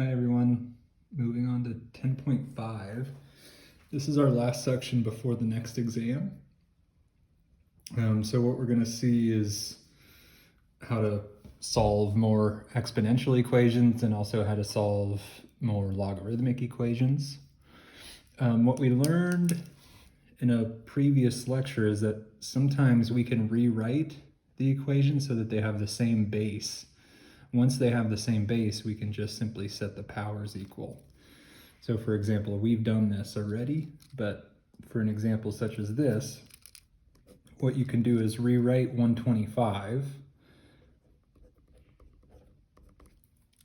Hi everyone, moving on to 10.5. This is our last section before the next exam. So what we're going to see is how to solve more exponential equations and also how to solve more logarithmic equations. What we learned in a previous lecture is that sometimes we can rewrite the equations so that they have the same base. Once they have the same base, we can just simply set the powers equal. So for example, we've done this already, but for an example such as this, what you can do is rewrite 125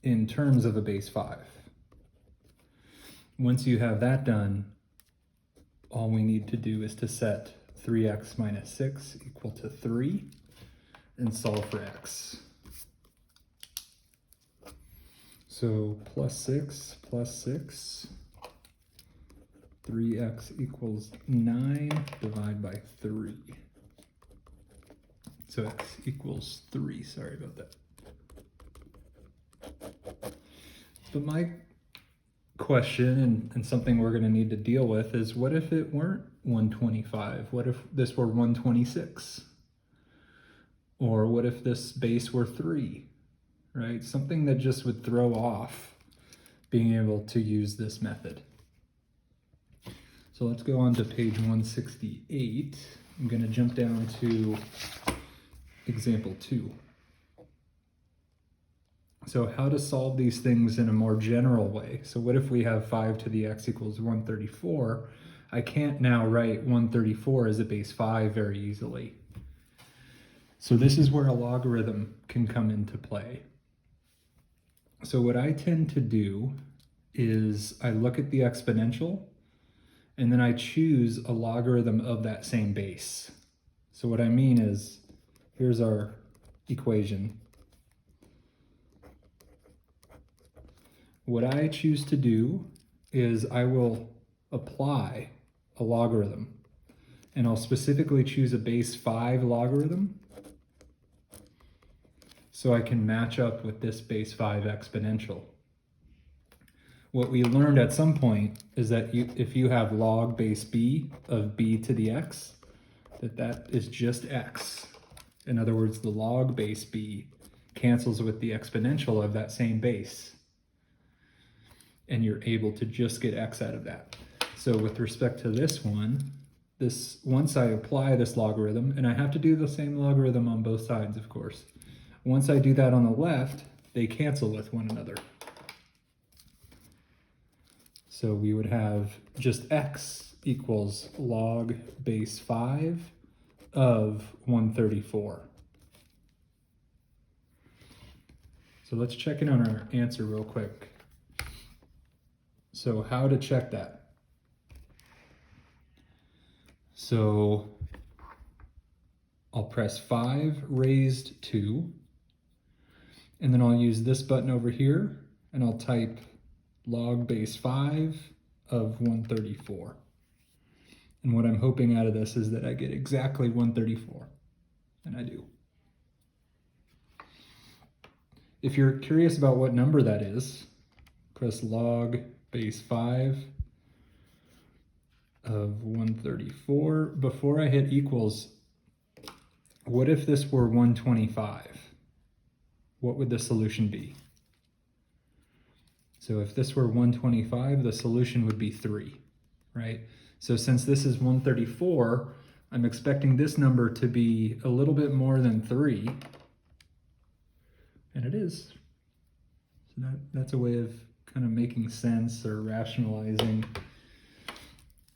in terms of a base 5. Once you have that done, all we need to do is to set 3x minus 6 equal to 3 and solve for x. So plus 6, 3x equals 9, divide by 3. So x equals 3, sorry about that. But my question, and something we're going to need to deal with, is what if it weren't 125? What if this were 126? Or what if this base were 3? Right? Something that just would throw off being able to use this method. So let's go on to page 168. I'm going to jump down to example 2. So how to solve these things in a more general way. So what if we have 5 to the x equals 134? I can't now write 134 as a base 5 very easily. So this is where a logarithm can come into play. So what I tend to do is I look at the exponential and then I choose a logarithm of that same base. So what I mean is, here's our equation. What I choose to do is I will apply a logarithm, and I'll specifically choose a base 5 logarithm so I can match up with this base 5 exponential. What we learned at some point is that if you have log base b of b to the x, that is just x. In other words, the log base b cancels with the exponential of that same base, and you're able to just get x out of that. So with respect to this one, once I apply this logarithm, and I have to do the same logarithm on both sides, of course. Once I do that on the left, they cancel with one another. So we would have just x equals log base 5 of 134. So let's check in on our answer real quick. So how to check that? So I'll press 5 raised 2, and then I'll use this button over here, and I'll type log base 5 of 134. And what I'm hoping out of this is that I get exactly 134, and I do. If you're curious about what number that is, press log base 5 of 134. Before I hit equals, what if this were 125? What would the solution be? So if this were 125, the solution would be 3, right? So since this is 134, I'm expecting this number to be a little bit more than 3, and it is. So that's a way of kind of making sense or rationalizing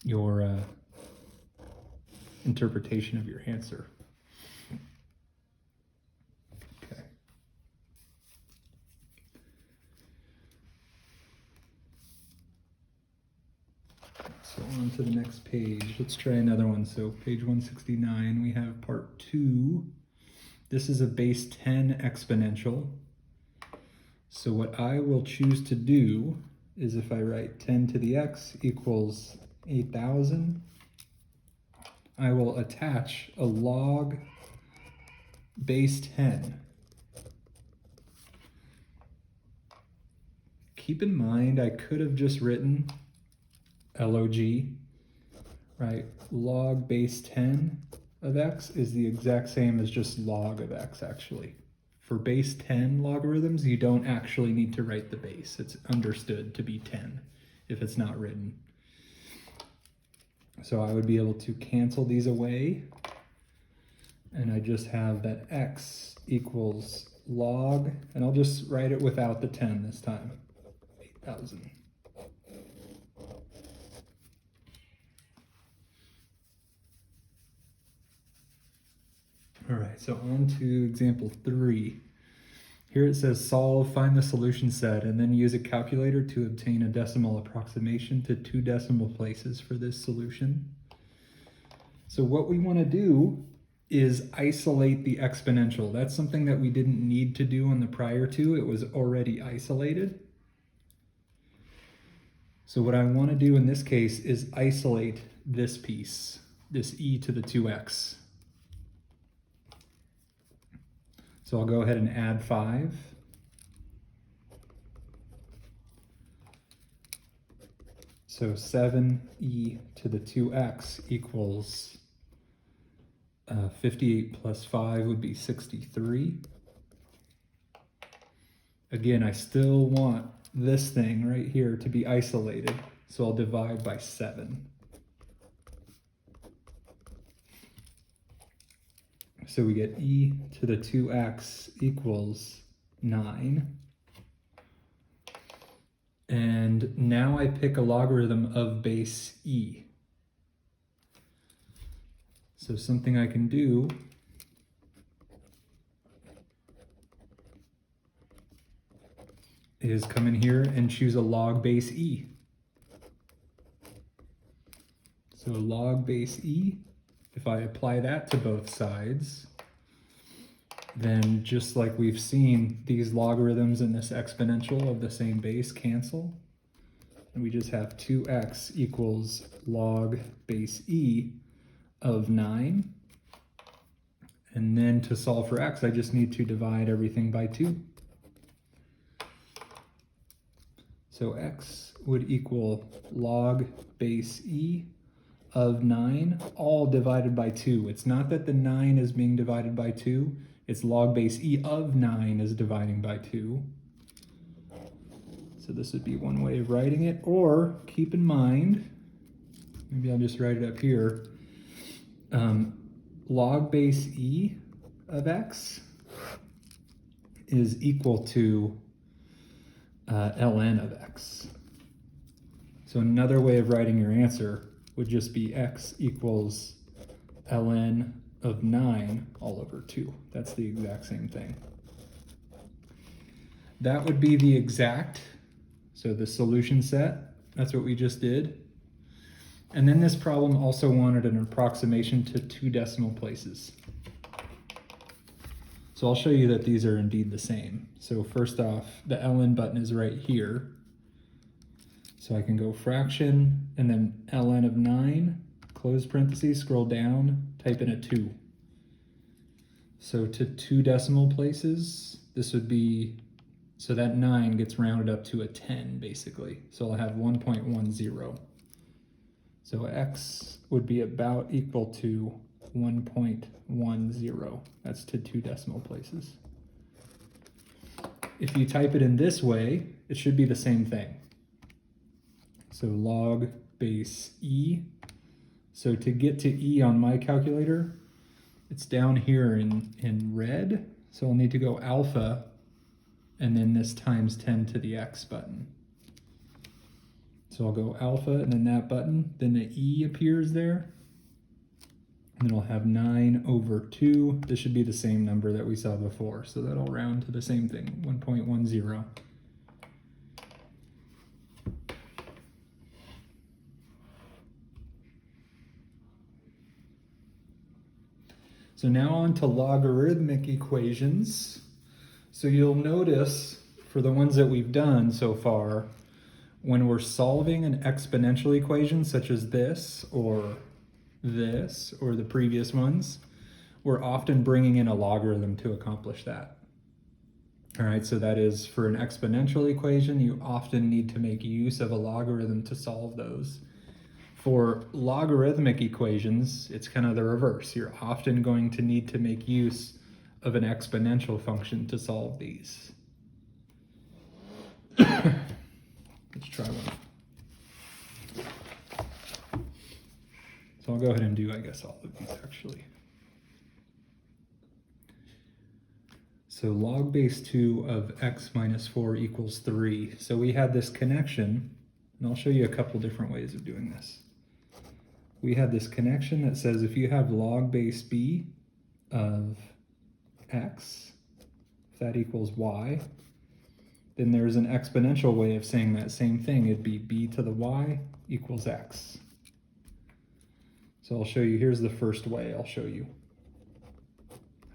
your interpretation of your answer. Okay. So on to the next page. Let's try another one. So page 169, we have part 2. This is a base 10 exponential. So what I will choose to do is if I write 10 to the x equals 8,000, I will attach a log base 10. keep in mind I could have just written log, right? Log base 10 of x is the exact same as just log of x, actually. For base 10 logarithms, you don't actually need to write the base. It's understood to be 10 if it's not written. So I would be able to cancel these away, and I just have that x equals log, and I'll just write it without the 10 this time, 8,000. All right, so on to example 3. Here it says solve, find the solution set, and then use a calculator to obtain a decimal approximation to 2 decimal places for this solution. So what we want to do is isolate the exponential. That's something that we didn't need to do on the prior two. It was already isolated. So what I want to do in this case is isolate this piece, this e to the 2x. So I'll go ahead and add 5. So 7e to the 2x equals 58 plus 5 would be 63. Again, I still want this thing right here to be isolated, so I'll divide by 7. So we get e to the 2x equals 9. And now I pick a logarithm of base e. So something I can do is come in here and choose a log base e. So log base e, if I apply that to both sides, then just like we've seen, these logarithms and this exponential of the same base cancel. And we just have 2x equals log base e of 9. And then to solve for x, I just need to divide everything by 2. So x would equal log base e of 9, all divided by 2. It's not that the 9 is being divided by 2, it's log base e of 9 is dividing by 2. So this would be one way of writing it, or keep in mind, maybe I'll just write it up here, log base e of x is equal to ln of x. So another way of writing your answer would just be x equals ln of 9 all over 2. That's the exact same thing. That would be the exact, so the solution set, that's what we just did. And then this problem also wanted an approximation to 2 decimal places. So I'll show you that these are indeed the same. So first off, the ln button is right here. So I can go fraction and then ln of 9, close parentheses, scroll down, type in a 2. So to 2 decimal places, this would be, so that 9 gets rounded up to a 10 basically. So I'll have 1.10. So x would be about equal to 1.10. That's to 2 decimal places. If you type it in this way, it should be the same thing. So log base e. So to get to e on my calculator, it's down here in red. So I'll need to go alpha and then this times 10 to the x button. So I'll go alpha and then that button, then the e appears there. And then I'll have 9 over 2. This should be the same number that we saw before. So that'll round to the same thing, 1.10. So now on to logarithmic equations. So you'll notice for the ones that we've done so far, when we're solving an exponential equation such as this or the previous ones, we're often bringing in a logarithm to accomplish that. All right, so that is for an exponential equation, you often need to make use of a logarithm to solve those. For logarithmic equations, it's kind of the reverse. You're often going to need to make use of an exponential function to solve these. Let's try one. So I'll go ahead and do, I guess, all of these actually. So log base 2 of x minus 4 equals 3. So we had this connection, and I'll show you a couple different ways of doing this. We had this connection that says if you have log base b of x, if that equals y, then there's an exponential way of saying that same thing. It'd be b to the y equals x. So I'll show you, here's the first way I'll show you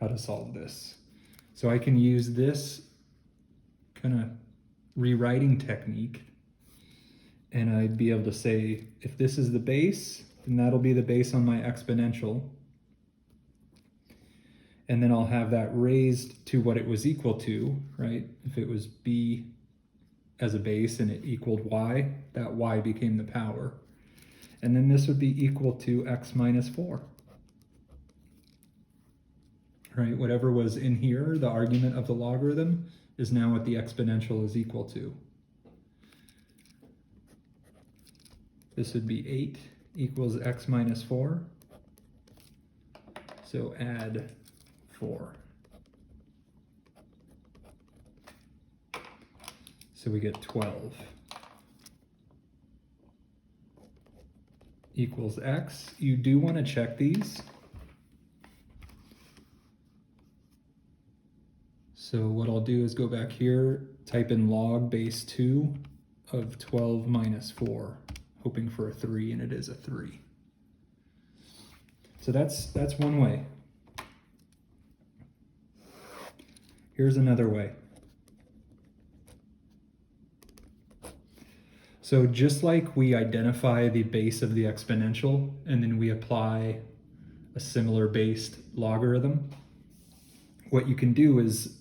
how to solve this. So I can use this kind of rewriting technique, and I'd be able to say, if this is the base, then that'll be the base on my exponential. And then I'll have that raised to what it was equal to, right? If it was b as a base and it equaled y, that y became the power. And then this would be equal to x minus 4. Right, whatever was in here, the argument of the logarithm, is now what the exponential is equal to. This would be 8 equals x minus 4. So add 4. So we get 12 equals x. You do want to check these. So what I'll do is go back here, type in log base 2 of 12 minus 4, hoping for a 3, and it is a 3. So that's one way. Here's another way. So just like we identify the base of the exponential, and then we apply a similar based logarithm, what you can do is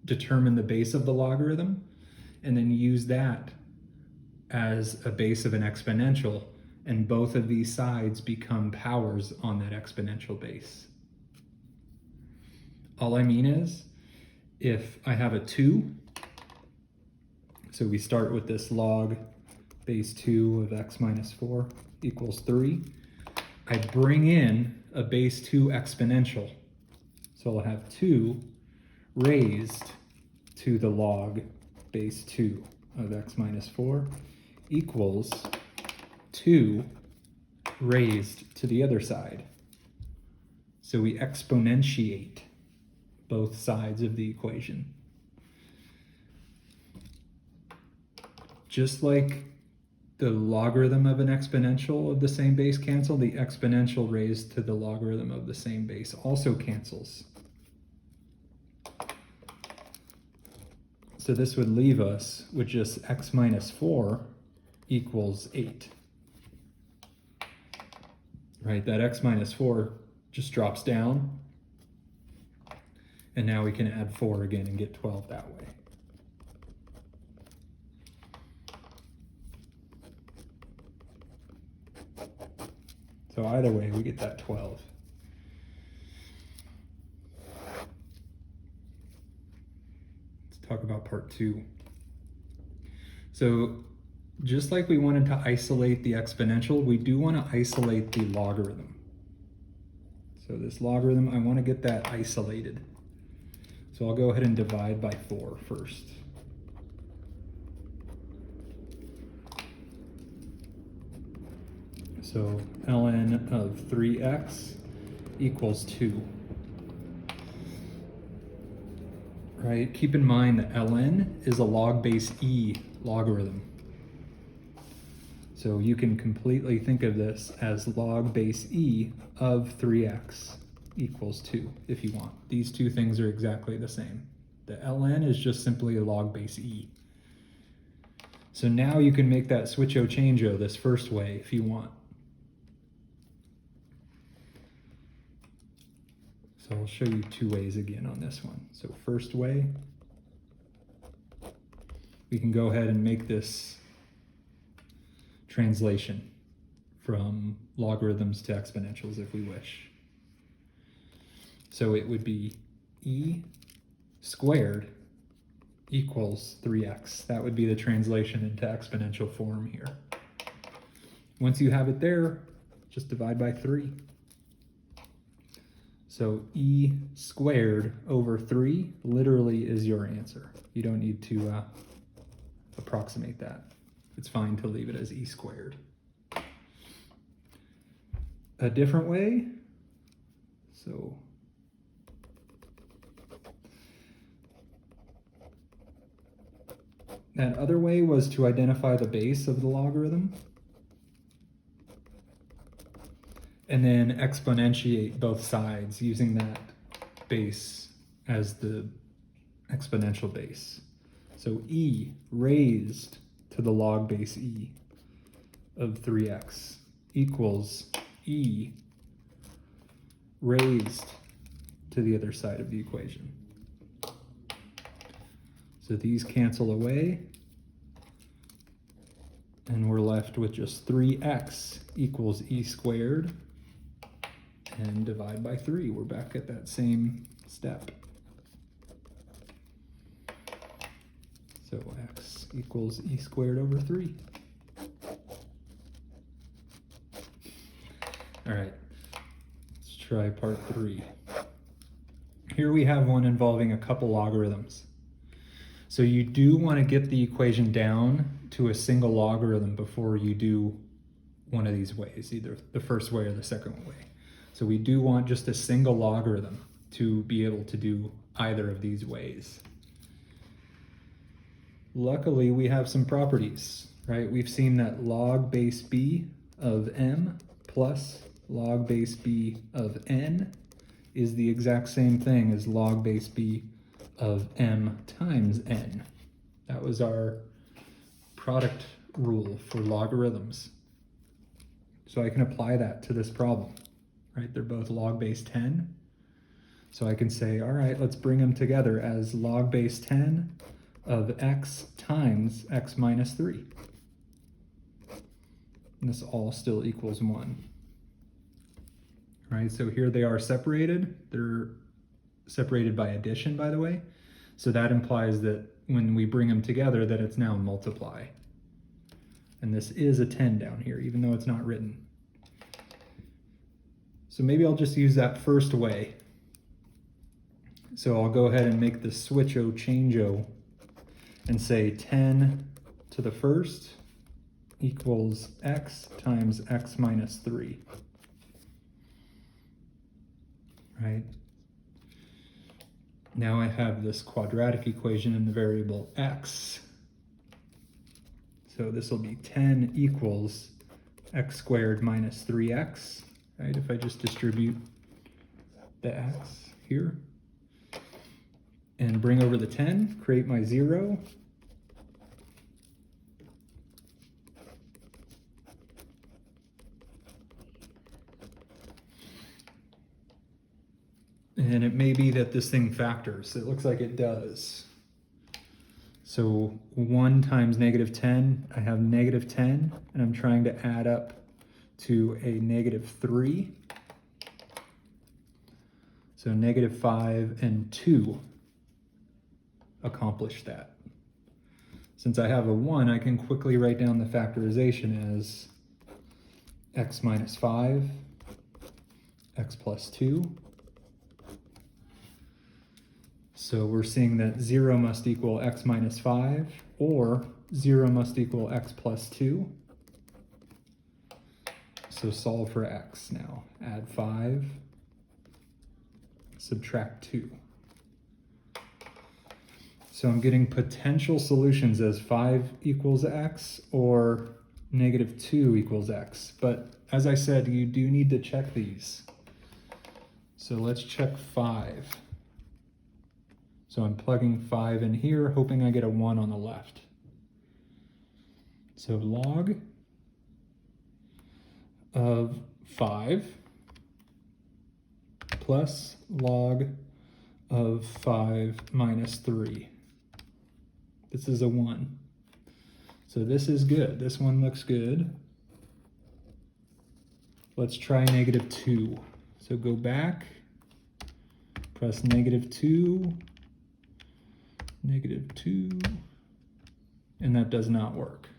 determine the base of the logarithm and then use that as a base of an exponential, and both of these sides become powers on that exponential base. All I mean is, if I have a 2, so we start with this log base 2 of x minus 4 equals 3, I bring in a base 2 exponential. So I'll have 2 raised to the log base 2 of x minus 4 equals 2 raised to the other side. So we exponentiate both sides of the equation. Just like the logarithm of an exponential of the same base cancel, the exponential raised to the logarithm of the same base also cancels. So this would leave us with just x minus 4 equals 8. Right, that x minus 4 just drops down, and now we can add 4 again and get 12 that way. So either way, we get that 12. Talk about part 2. So just like we wanted to isolate the exponential, we do want to isolate the logarithm. So this logarithm, I want to get that isolated. So I'll go ahead and divide by 4 first. So ln of 3x equals 2. Right? Keep in mind that ln is a log base e logarithm. So you can completely think of this as log base e of 3x equals 2 if you want. These two things are exactly the same. The ln is just simply a log base e. So now you can make that switcho changeo this first way if you want. So I'll show you 2 ways again on this one. So first way, we can go ahead and make this translation from logarithms to exponentials if we wish. So it would be e squared equals 3x. That would be the translation into exponential form here. Once you have it there, just divide by 3. So e squared over 3 literally is your answer. You don't need to approximate that. It's fine to leave it as e squared. A different way, so that other way was to identify the base of the logarithm and then exponentiate both sides using that base as the exponential base. So e raised to the log base e of 3x equals e raised to the other side of the equation. So these cancel away, and we're left with just 3x equals e squared, and divide by 3. We're back at that same step. So x equals e squared over 3. All right, let's try part 3. Here we have one involving a couple logarithms. So you do want to get the equation down to a single logarithm before you do one of these ways, either the first way or the second way. So we do want just a single logarithm to be able to do either of these ways. Luckily, we have some properties, right? We've seen that log base b of m plus log base b of n is the exact same thing as log base b of m times n. That was our product rule for logarithms. So I can apply that to this problem, right? They're both log base 10. So I can say, all right, let's bring them together as log base 10 of x times x minus 3. And this all still equals 1. Right, so here they are separated. They're separated by addition, by the way. So that implies that when we bring them together, that it's now multiply. And this is a 10 down here, even though it's not written. So maybe I'll just use that first way. So I'll go ahead and make the switch-o, change-o, and say 10 to the first equals x times x minus 3. Right? Now I have this quadratic equation in the variable x. So this will be 10 equals x squared minus 3x, right? If I just distribute the x here and bring over the 10, create my 0. And it may be that this thing factors. It looks like it does. So 1 times negative 10, I have negative 10, and I'm trying to add up to a negative 3. So negative 5 and 2 accomplish that. Since I have a 1, I can quickly write down the factorization as x minus 5, x plus 2. So we're seeing that 0 must equal x minus 5, or 0 must equal x plus 2. So solve for x now. Add 5, subtract 2. So I'm getting potential solutions as 5 equals x or negative 2 equals x. But as I said, you do need to check these. So let's check 5. So I'm plugging 5 in here, hoping I get a 1 on the left. So log of 5 plus log of 5 minus 3. This is a 1. So this is good. This one looks good. Let's try -2. So go back, press -2, -2, and that does not work.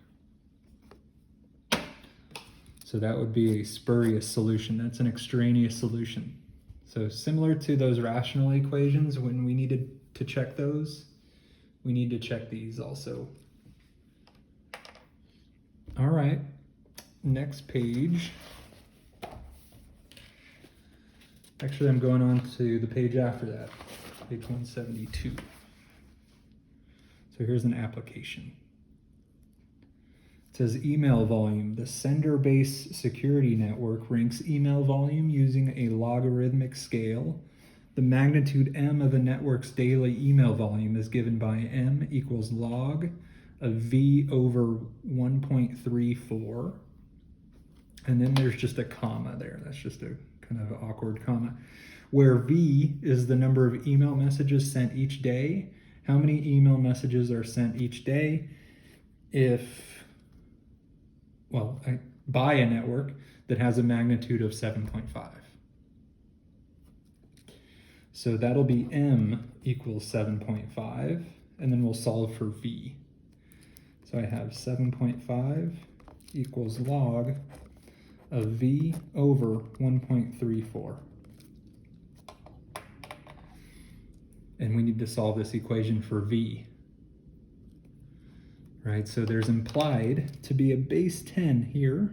So that would be a spurious solution. That's an extraneous solution. So similar to those rational equations, when we needed to check those, we need to check these also. All right, next page. Actually, I'm going on to the page after that, page 172. So here's an application. It says email volume. The sender-based security network ranks email volume using a logarithmic scale. The magnitude m of the network's daily email volume is given by m equals log of v over 1.34. And then there's just a comma there. That's just a kind of awkward comma. Where v is the number of email messages sent each day. How many email messages are sent each day? By a network that has a magnitude of 7.5. So that'll be m equals 7.5, and then we'll solve for v. So I have 7.5 equals log of v over 1.34. And we need to solve this equation for v. Right, so there's implied to be a base 10 here.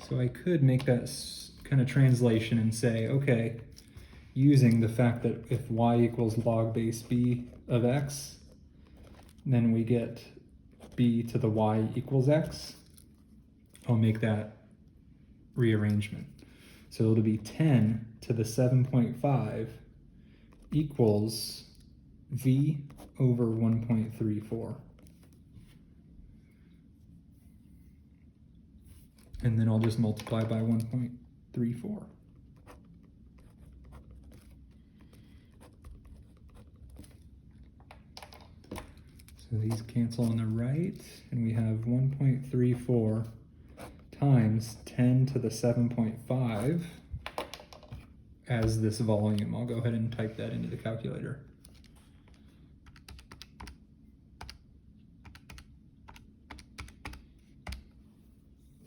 So I could make that kind of translation and say, okay, using the fact that if y equals log base b of x, then we get b to the y equals x. I'll make that rearrangement. So it'll be 10 to the 7.5 equals v over 1.34. And then I'll just multiply by 1.34. So these cancel on the right, and we have 1.34 times 10 to the 7.5 as this volume. I'll go ahead and type that into the calculator.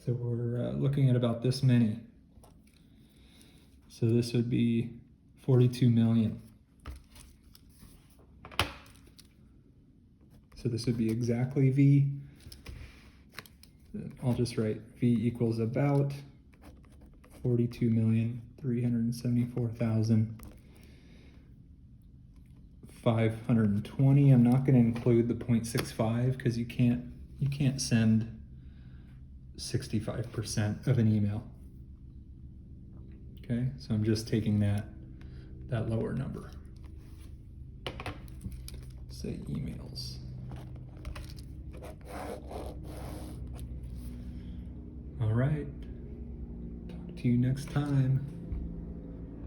So we're looking at about this many. So this would be 42 million. So this would be exactly v. I'll just write v equals about 42,374,520. I'm not going to include the 0.65 because you can't send 65% of an email. Okay, so I'm just taking that lower number. Say emails. All right, talk to you next time.